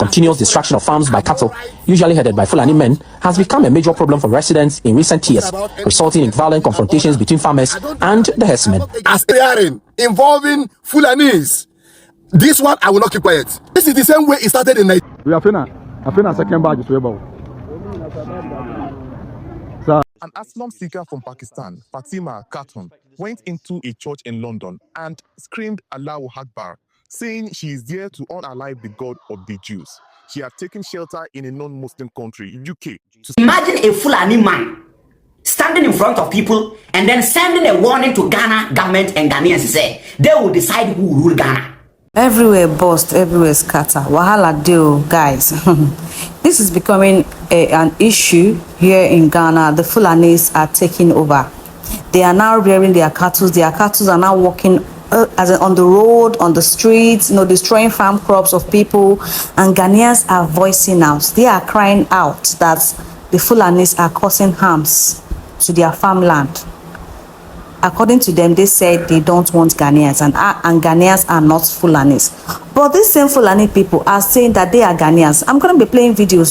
Continuous destruction of farms by cattle, usually headed by Fulani men, has become a major problem for residents in recent years, resulting in violent confrontations between farmers and the herdsmen. As a hearing involving Fulanis, this one I will not keep quiet. This is the same way it started in Nigeria. We are finna second badge to about. An asylum seeker from Pakistan, Fatima Khatun, went into a church in London and screamed Allahu Akbar, saying she is there to unalive the God of the Jews. She had taken shelter in a non-Muslim country, UK. Imagine a Fulani man standing in front of people and then sending a warning to Ghana government and Ghanaians to say they will decide who will rule Ghana. Everywhere bust, everywhere scatter. Wahala deal, guys. This is becoming an issue here in Ghana. The Fulanis are taking over. They are now rearing their cattle. Their cattle are now walking on the road, on the streets, destroying farm crops of people. And Ghanaians are voicing out. They are crying out that the Fulanis are causing harms to their farmland. According to them, they said they don't want Ghanaians, and Ghanaians are not Fulanis. But these same Fulani people are saying that they are Ghanaians. I'm going to be playing videos.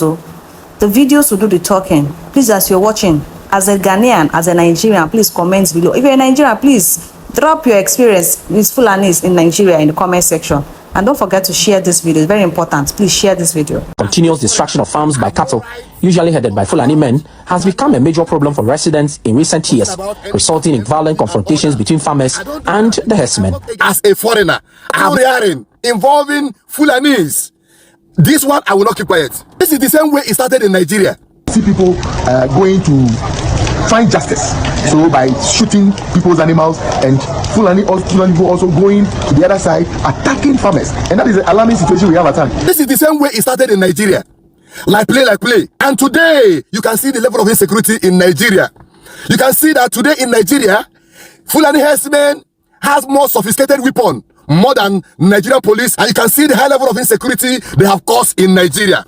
The videos will do the talking. Please, as you're watching, as a Ghanaian, as a Nigerian, please comment below. If you're a Nigerian, please drop your experience with Fulanis in Nigeria in the comment section. And don't forget to share this video. It's very important. Please share this video. Continuous destruction of farms by cattle, usually headed by Fulani men, has become a major problem for residents in recent years, resulting in violent confrontations between farmers and the herdsmen. As a foreigner, I'm hearing involving Fulanis. This one I will not keep quiet. This is the same way it started in Nigeria. See people going to find justice. So by shooting people's animals, and Fulani people also going to the other side, attacking farmers. And that is the alarming situation we have at hand. This is the same way it started in Nigeria. Like play. And today, you can see the level of insecurity in Nigeria. You can see that today in Nigeria, Fulani herdsmen has more sophisticated weapon, more than Nigerian police. And you can see the high level of insecurity they have caused in Nigeria.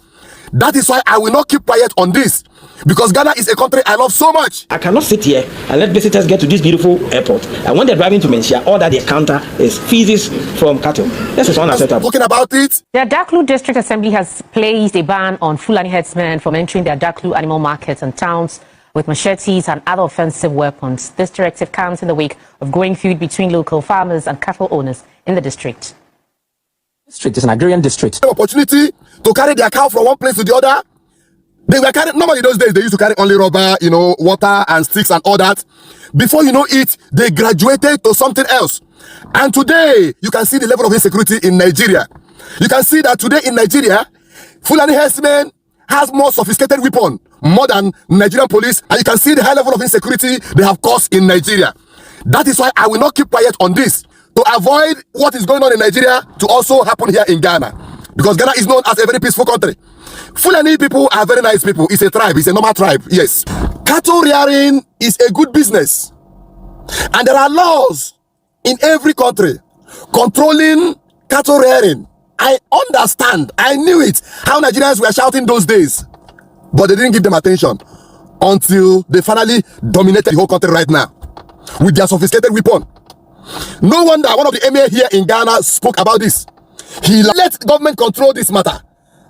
That is why I will not keep quiet on this. Because Ghana is a country I love so much. I cannot sit here and let visitors get to this beautiful airport. And when they're driving to Mencia, all that they encounter is feces from cattle. This is unacceptable. Talking about it. The Adaklu District Assembly has placed a ban on Fulani herdsmen from entering the Adaklu animal markets and towns with machetes and other offensive weapons. This directive comes in the wake of growing feud between local farmers and cattle owners in the district. District is an agrarian district. Opportunity to carry their cow from one place to the other. They were carrying, normally those days, they used to carry only rubber, water and sticks and all that. Before you know it, they graduated to something else. And today, you can see the level of insecurity in Nigeria. You can see that today in Nigeria, Fulani herdsmen has more sophisticated weapon, more than Nigerian police. And you can see the high level of insecurity they have caused in Nigeria. That is why I will not keep quiet on this, to avoid what is going on in Nigeria to also happen here in Ghana. Because Ghana is known as a very peaceful country. Fulani people are very nice people. It's a tribe. It's a normal tribe. Yes. Cattle rearing is a good business. And there are laws in every country controlling cattle rearing. I understand. I knew it. How Nigerians were shouting those days. But they didn't give them attention until they finally dominated the whole country right now with their sophisticated weapon. No wonder one of the emir here in Ghana spoke about this. He let government control this matter.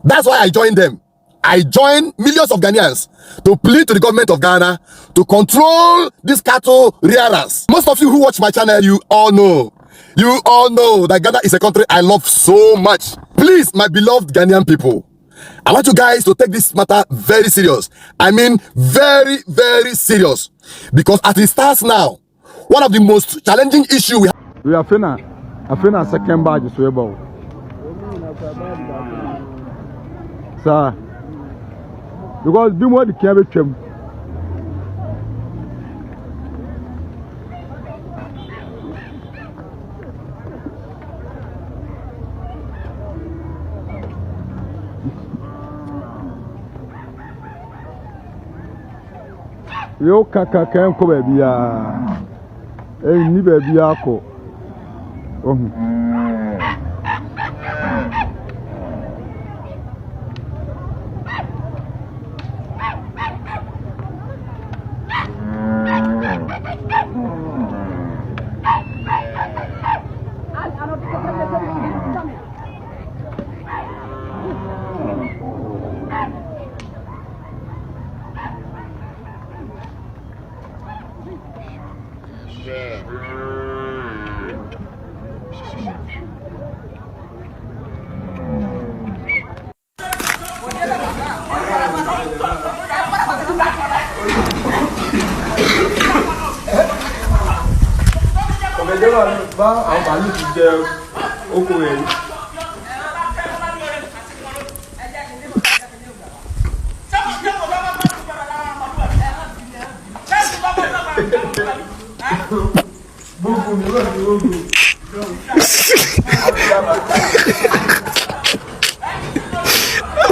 That's why I joined them. I joined millions of Ghanaians to plead to the government of Ghana to control these cattle rearers. Most of you who watch my channel, you all know that Ghana is a country I love so much. Please, my beloved Ghanaian people, I want you guys to take this matter very serious. I mean, very, very serious. Because as it starts now, one of the most challenging issues we have. finna second badge to about. Sir, because be more the carry chum. Yo kaka kan ko baby ya. Ni baby ya ko.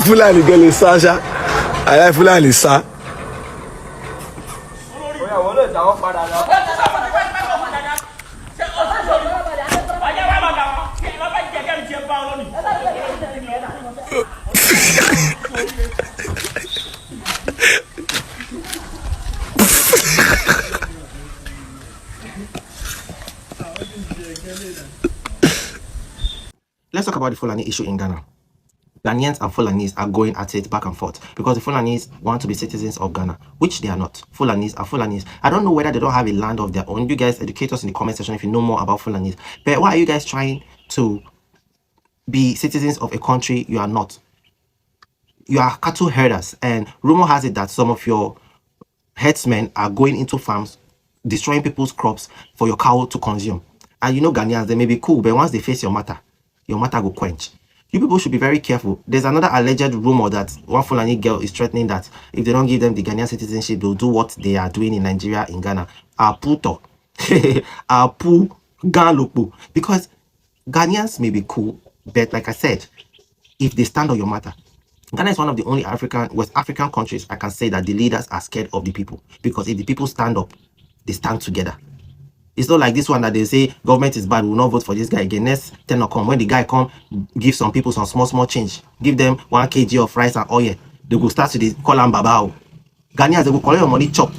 Fulani girl is Sasha. I like Fulani, sir. Let's talk about the Fulani issue in Ghana. Ghanaians and Fulanis are going at it back and forth because the Fulanis want to be citizens of Ghana, which they are not. Fulanis are Fulanis. I don't know whether they don't have a land of their own. You guys educate us in the comment section if you know more about Fulanis. But why are you guys trying to be citizens of a country you are not? You are cattle herders, and rumor has it that some of your herdsmen are going into farms, destroying people's crops for your cow to consume. And you know Ghanaians, they may be cool, but once they face your matter will quench. You people should be very careful. There's another alleged rumor that one Fulani girl is threatening that if they don't give them the Ghanaian citizenship, they'll do what they are doing in Nigeria, in Ghana. Aputo. Apu Galupu. Because Ghanaians may be cool, but like I said, if they stand on your matter, Ghana is one of the only West African countries I can say that the leaders are scared of the people. Because if the people stand up, they stand together. It's not like this one that they say government is bad, we will not vote for this guy again. Next 10 come. When the guy come, give some people some small change. Give them 1 kg of rice and oil. They will start to call them Babao. Ghanaians, they will collect your money chop.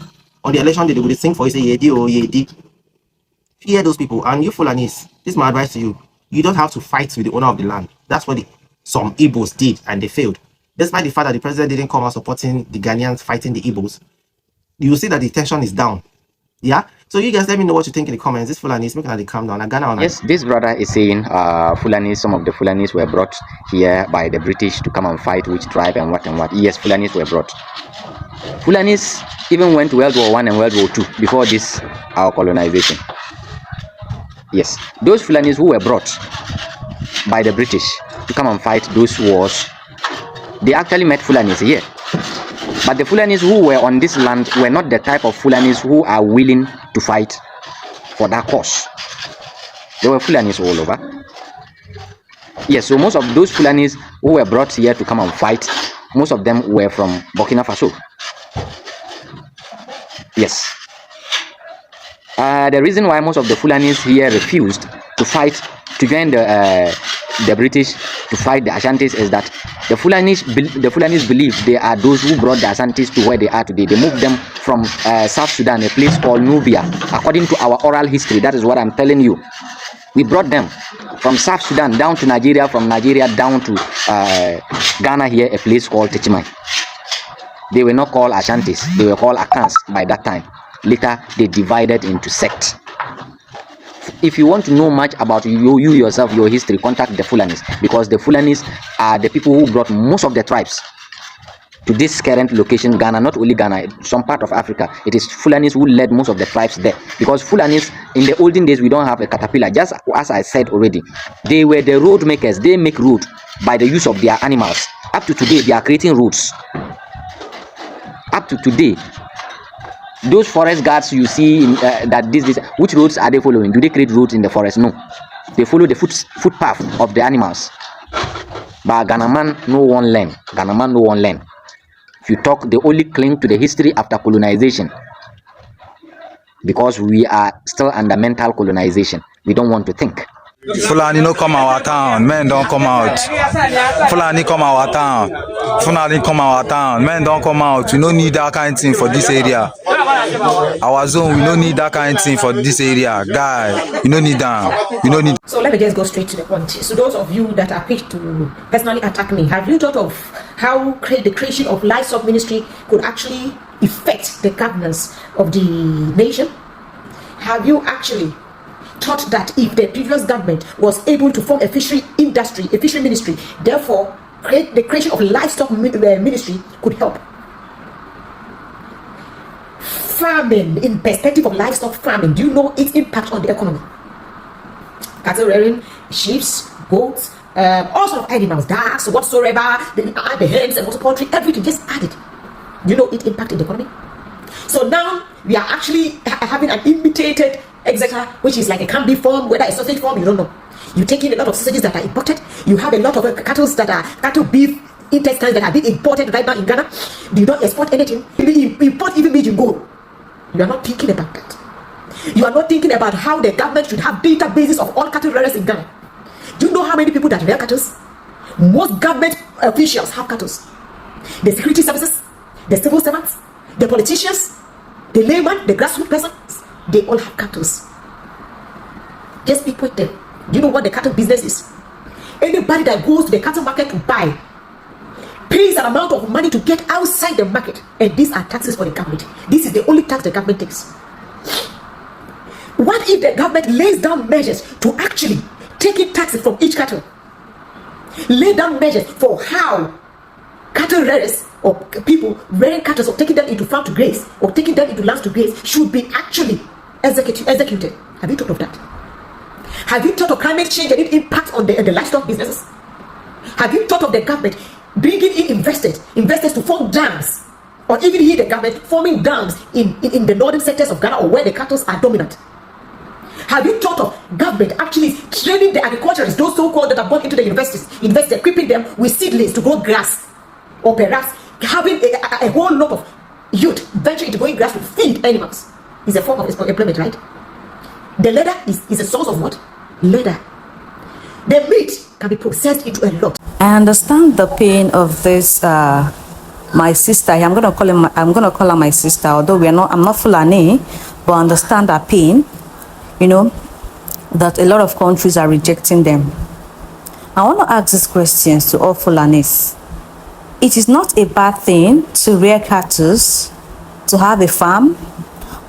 On the election day, they will sing for you, say Yedi or Yedi. Fear those people. And you Fulanis, this is my advice to you. You don't have to fight with the owner of the land. That's what some Igbos did and they failed. Despite the fact that the president didn't come out supporting the Ghanaians fighting the Igbos, you will see that the tension is down. Yeah? So you guys let me know what you think in the comments. This Fulani is making the calm down. Yes, this brother is saying Fulani, some of the Fulanis were brought here by the British to come and fight which tribe and what and what. Yes, Fulanis were brought. Fulanis even went to World War I and World War II before this our colonization. Yes, those Fulanis who were brought by the British to come and fight those wars, they actually met Fulanis here. But the Fulanis who were on this land were not the type of Fulanis who are willing to fight for that cause. There were Fulanis all over. Yes, so most of those Fulanis who were brought here to come and fight, most of them were from Burkina Faso. Yes. The reason why most of the Fulanis here refused to fight, to join the British to fight the Ashantis is that the Fulanis believe they are those who brought the Ashantis to where they are today. They moved them from South Sudan, a place called Nubia. According to our oral history, that is what I'm telling you. We brought them from South Sudan down to Nigeria, from Nigeria down to Ghana here, a place called Techimai. They were not called Ashantis, they were called Akans by that time. Later, they divided into sects. If you want to know much about you yourself, your history, contact the Fulanis, because the Fulanis are the people who brought most of the tribes to this current location, Ghana, not only Ghana, some part of Africa. It is Fulanis who led most of the tribes there, because Fulanis, in the olden days, we don't have a caterpillar, just as I said already. They were the road makers. They make road by the use of their animals. Up to today, they are creating roads. Up to today, those forest guards you see in, which roads are they following? Do they create roads in the forest? No, they follow the footpath of the animals. But Ghana man no one learn. Ghana man no one learn. If you talk, they only cling to the history after colonization, because we are still under mental colonization. We don't want to think. Fulani no come our town, men don't come out. Fulani come our town. Fulani come our town, men don't come out. We don't need that kind of thing for this area. Our zone, we don't need that kind of thing for this area. Guy, we don't need that. We don't need. So let me just go straight to the point. So those of you that are quick to personally attack me, have you thought of how the creation of livestock ministry could actually affect the governance of the nation? Have you actually thought that if the previous government was able to form a fishery industry, a fishery ministry, therefore the creation of livestock ministry could help? Farming, in perspective of livestock farming, do you know its impact on the economy? cattle rearing, sheep, goats, all sorts of animals, ducks, whatsoever, the hens and also poultry, everything just added. You know, it impacted the economy. So now we are actually having an imitated exchequer, which is like a can-be form, whether a sausage form, you don't know. You take in a lot of sausages that are imported. You have a lot of cattle beef intestines that are being imported right now in Ghana. You don't export anything. You import even meat in gold. You are not thinking about that. You are not thinking about how the government should have databases of all cattle rearers in Ghana. Do you know how many people that rear cattle? Most government officials have cattle. The security services, the civil servants, the politicians, the layman, the grassroots persons, they all have cattle. Just be quick there. Do you know what the cattle business is? Anybody that goes to the cattle market to buy pays an amount of money to get outside the market, and these are taxes for the government. This is the only tax the government takes. What if the government lays down measures to actually take in taxes from each cattle? Lay down measures for how cattle rearers or people rearing cattle or taking them into farm to graze or taking them into lands to graze should be actually executed. Have you thought of that? Have you thought of climate change and its impact on the livestock businesses? Have you thought of the government bringing in investors to form dams, or even here the government forming dams in the northern sectors of Ghana or where the cattle are dominant? Have you thought of government actually training the agriculturists, those so-called that are born into the universities, equipping them with seedlings to grow grass, or perhaps having a whole lot of youth venture into growing grass to feed animals? Is a form of employment, right? The leather is a source of what? Leather. The meat can be processed into a lot. I understand the pain of this my sister. I'm gonna call her my sister, although I'm not Fulani, but I understand her pain. You know, that a lot of countries are rejecting them. I want to ask these questions to all Fulanis. It is not a bad thing to rear cattle, to have a farm,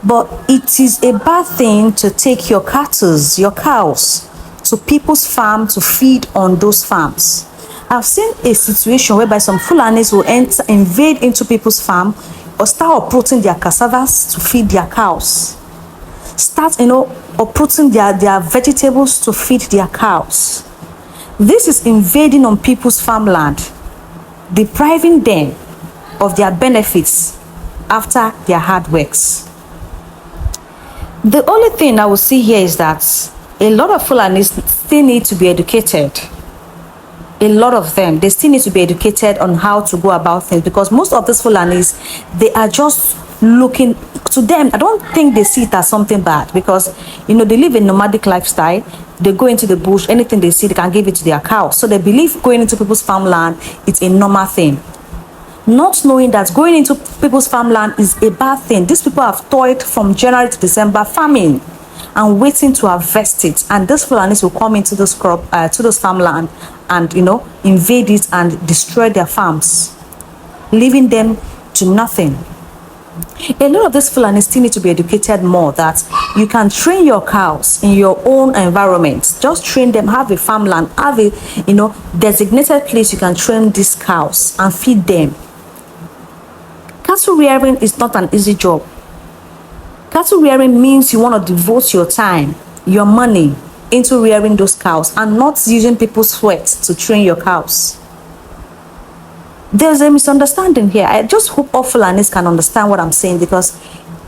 but it is a bad thing to take your cattle, your cows, to people's farm to feed on those farms. I've seen a situation whereby some Fulanis will invade into people's farm or start uprooting their cassavas to feed their cows. Start, uprooting their vegetables to feed their cows. This is invading on people's farmland, depriving them of their benefits after their hard works. The only thing I will see here is that a lot of Fulanis still need to be educated. A lot of them, they still need to be educated on how to go about things, because most of these Fulanis, they are just looking, to them, I don't think they see it as something bad, because they live a nomadic lifestyle. They go into the bush, anything they see, they can give it to their cows. So they believe going into people's farmland is a normal thing, not knowing that going into people's farmland is a bad thing. These people have toiled from January to December farming and waiting to harvest it, and these Fulanis will come into this crop, to this farmland, and invade it and destroy their farms, leaving them to nothing. A lot of these Fulanis still need to be educated more, that you can train your cows in your own environment. Just train them, have a farmland, have a designated place you can train these cows and feed them. Cattle rearing is not an easy job. Cattle rearing means you want to devote your time, your money into rearing those cows and not using people's sweat to train your cows. There's a misunderstanding here. I just hope all Fulanis can understand what I'm saying, because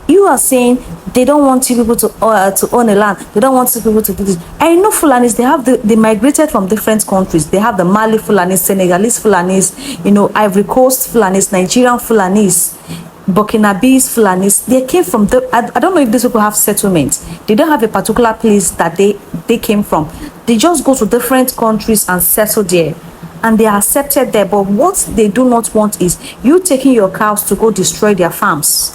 you are saying they don't want you people to own a land. They don't want you people to do this. I know Fulanis, they migrated from different countries. They have the Mali Fulanis, Senegalese Fulanis, Ivory Coast Fulanis, Nigerian Fulanis, Burkinabes Fulanis. They came from I don't know if these people have settlements. They don't have a particular place that they came from. They just go to different countries and settle there, and they are accepted there. But what they do not want is you taking your cows to go destroy their farms.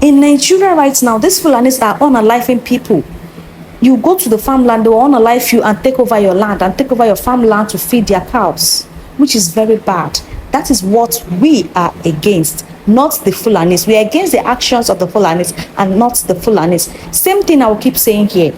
In Nigeria right now, these Fulanis are unaliving people. You go to the farmland, they will unalive you and take over your land and take over your farmland to feed their cows, which is very bad. That is what we are against, not the Fulanis. We are against the actions of the Fulanis and not the Fulanis. Same thing I will keep saying here.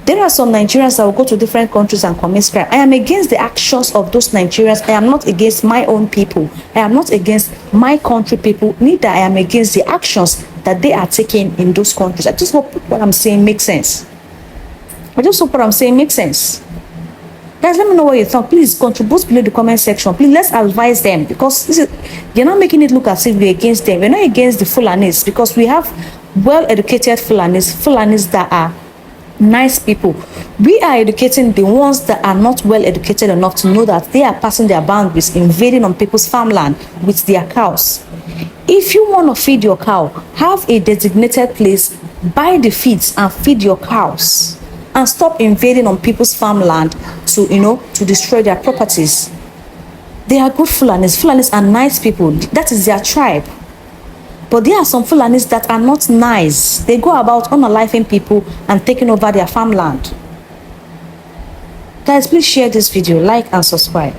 There are some Nigerians that will go to different countries and commit crime. I am against the actions of those Nigerians. I am not against my own people. I am not against my country people. Neither I am against the actions that they are taking in those countries. I just hope what I'm saying makes sense. I just hope what I'm saying makes sense. Guys, let me know what you thought. Please contribute below the comment section. Please, let's advise them, because you're not making it look as if we're against them. We're not against the Fulanis, because we have well-educated Fulanis that are nice people. We are educating the ones that are not well educated enough to know that they are passing their boundaries, invading on people's farmland with their cows. If you want to feed your cow, have a designated place, buy the feeds and feed your cows, and stop invading on people's farmland to, to destroy their properties. They are good Fulanis. Fulanis are nice people. That is their tribe. But there are some Fulanis that are not nice. They go about unaliving people and taking over their farmland. Guys, please share this video, like and subscribe.